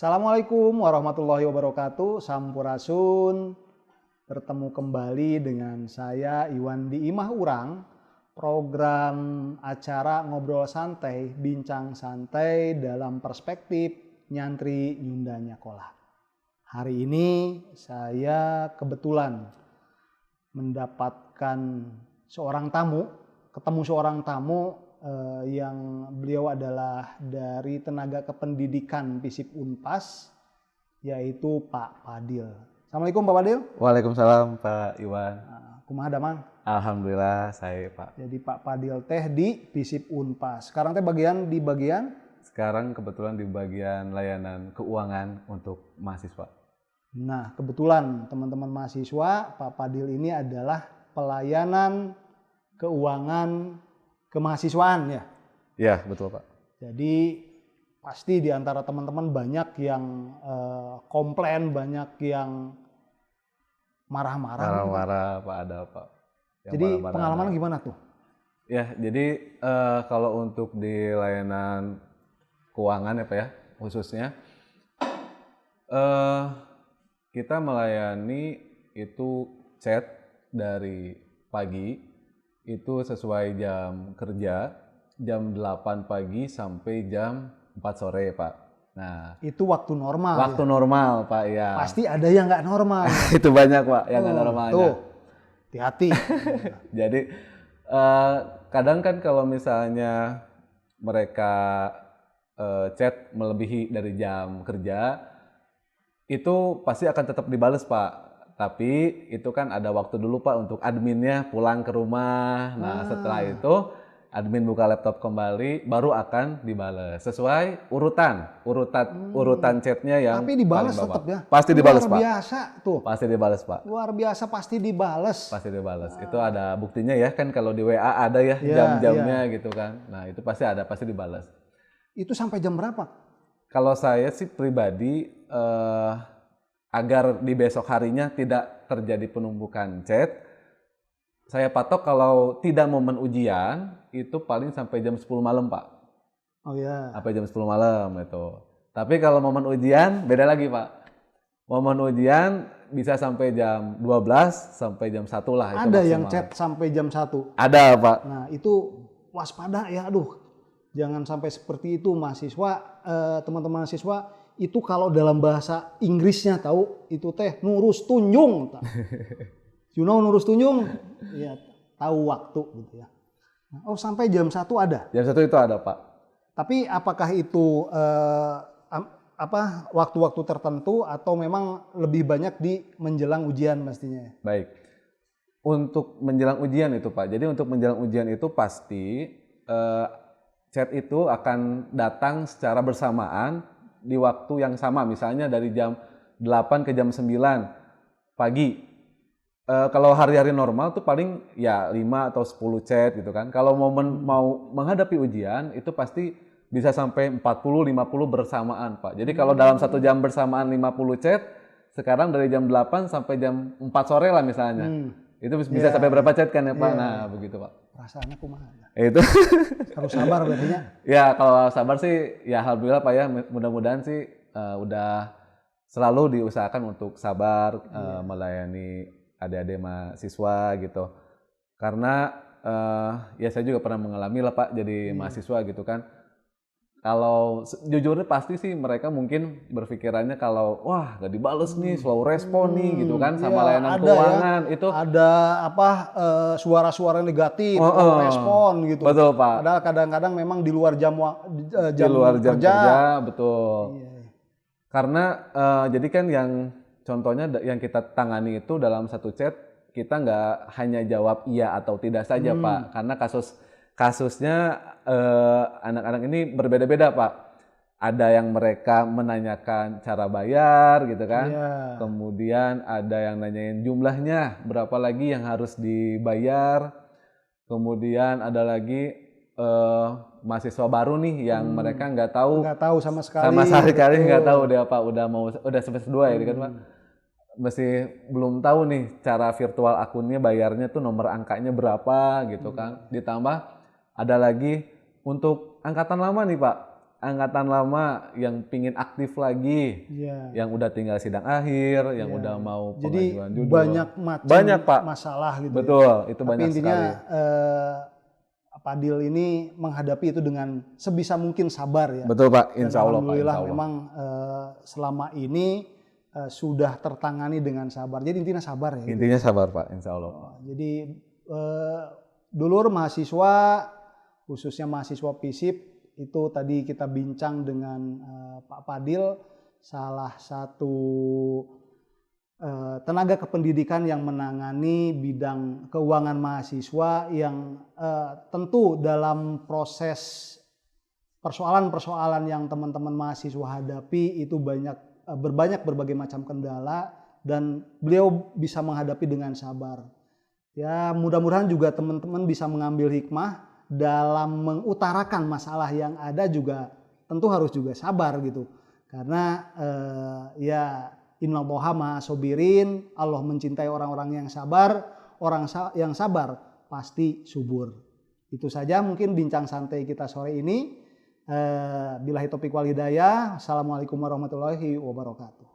Assalamualaikum warahmatullahi wabarakatuh. Sampurasun. Bertemu kembali dengan saya Iwan di Imah Urang. Program acara ngobrol santai, bincang santai dalam perspektif nyantri Nyunda Nyakola. Hari ini saya kebetulan mendapatkan ketemu seorang tamu yang beliau adalah dari tenaga kependidikan FISIP Unpas, yaitu Pak Padil. Assalamualaikum Pak Padil. Waalaikumsalam Pak Iwan. Kumaha damang? Alhamdulillah saya Pak. Jadi Pak Padil teh di FISIP Unpas. Sekarang teh Sekarang kebetulan di bagian layanan keuangan untuk mahasiswa. Nah, kebetulan teman-teman mahasiswa, Pak Padil ini adalah pelayanan keuangan kemahasiswaan ya? Iya, betul Pak. Jadi pasti di antara teman-teman banyak yang komplain, banyak yang marah-marah. Marah-marah Pak, ada Pak. Jadi pengalaman gimana tuh? Ya, jadi kalau untuk di layanan keuangan ya Pak ya, khususnya kita melayani itu chat dari pagi itu sesuai jam kerja, jam 8 pagi sampai jam 4 sore Pak. Nah, itu waktu normal. Waktu normal Pak ya. Pasti ada yang nggak normal. Itu banyak Pak yang nggak normalnya. Tuh, hati-hati. Jadi kadang kan kalau misalnya mereka chat melebihi dari jam kerja, itu pasti akan tetap dibales Pak. Tapi itu kan ada waktu dulu Pak untuk adminnya pulang ke rumah. Nah setelah itu admin buka laptop kembali baru akan dibales sesuai urutan chatnya yang. Tapi dibales tetap ya. Pasti dibales Pak. Luar biasa tuh. Pasti dibales Pak. Luar biasa pasti dibales. Pasti dibales. Itu ada buktinya ya kan, kalau di WA ada ya jam-jamnya gitu kan. Nah itu pasti ada, pasti dibales. Itu sampai jam berapa? Kalau saya sih pribadi agar di besok harinya tidak terjadi penumpukan chat, saya patok kalau tidak momen ujian itu paling sampai jam 10 malam Pak. Oh ya. Sampai jam 10 malam itu. Tapi kalau momen ujian beda lagi Pak. Momen ujian bisa sampai jam 12 sampai jam 1 lah. Ada yang chat sampai jam 1? Ada Pak. Nah itu waspada ya, aduh. Jangan sampai seperti itu mahasiswa, teman-teman mahasiswa. Itu kalau dalam bahasa Inggrisnya tahu itu teh nurus tunjung. You know nurus tunjung? Ya, tahu waktu gitu ya. Oh, sampai jam 1 ada? Jam 1 itu ada Pak. Tapi apakah itu waktu-waktu tertentu atau memang lebih banyak di menjelang ujian mestinya? Baik. Untuk menjelang ujian itu Pak. Jadi untuk menjelang ujian itu pasti chat itu akan datang secara bersamaan di waktu yang sama, misalnya dari jam 8 ke jam 9 pagi. Kalau hari-hari normal tuh paling ya 5 atau 10 chat gitu kan. Kalau momen mau menghadapi ujian itu pasti bisa sampai 40-50 bersamaan Pak. Jadi kalau dalam 1 jam bersamaan 50 chat, sekarang dari jam 8 sampai jam 4 sore lah misalnya. Itu bisa sampai berapa chat kan ya Pak? Nah begitu Pak. Perasaannya kumaha ya? Itu harus sabar berarti ya? Ya kalau sabar sih ya alhamdulillah Pak ya, mudah-mudahan sih udah selalu diusahakan untuk sabar melayani adik-adik mahasiswa gitu. Karena ya saya juga pernah mengalami lah Pak jadi mahasiswa gitu kan. Kalau jujurnya pasti sih mereka mungkin berpikirannya kalau wah gak dibales nih, slow respon nih gitu kan sama layanan keuangan ya, itu ada suara-suara negatif, respon gitu. Betul Pak. Padahal kadang-kadang memang di luar jam kerja, betul. Iya. Karena jadi kan yang contohnya yang kita tangani itu dalam satu chat kita nggak hanya jawab iya atau tidak saja Pak, karena kasusnya anak-anak ini berbeda-beda Pak. Ada yang mereka menanyakan cara bayar gitu kan. Kemudian ada yang nanyain jumlahnya berapa lagi yang harus dibayar. Kemudian ada lagi mahasiswa baru nih yang mereka nggak tahu sama sekali nggak tahu dia apa udah semester 2 ya kan Pak. Masih belum tahu nih cara virtual akunnya bayarnya tuh nomor angkanya berapa gitu kan. Ditambah ada lagi untuk angkatan lama nih Pak. angkatan lama yang pingin aktif lagi, Iya. yang udah tinggal sidang akhir, yang Iya. udah mau Jadi pengajuan judul. banyak macam Banyak, Pak. masalah gitu. Betul, itu Tapi banyak intinya sekali. Padil ini menghadapi itu dengan sebisa mungkin sabar ya. Betul, Pak. Dan Insya Allah, Pak. alhamdulillah Insya Allah. memang selama ini sudah tertangani dengan sabar. Jadi intinya sabar ya. Intinya sabar, Pak. Insya Allah, Pak. Jadi dulur mahasiswa, khususnya mahasiswa FISIP, itu tadi kita bincang dengan Pak Padil, salah satu tenaga kependidikan yang menangani bidang keuangan mahasiswa yang tentu dalam proses persoalan-persoalan yang teman-teman mahasiswa hadapi itu berbagai macam kendala dan beliau bisa menghadapi dengan sabar. Ya, mudah-mudahan juga teman-teman bisa mengambil hikmah dalam mengutarakan masalah yang ada juga tentu harus juga sabar gitu. Karena ya innallaha ma'as sabirin, Allah mencintai orang-orang yang sabar, orang yang sabar pasti subur. Itu saja mungkin bincang santai kita sore ini. Billahi taufiq wal hidayah. Assalamualaikum warahmatullahi wabarakatuh.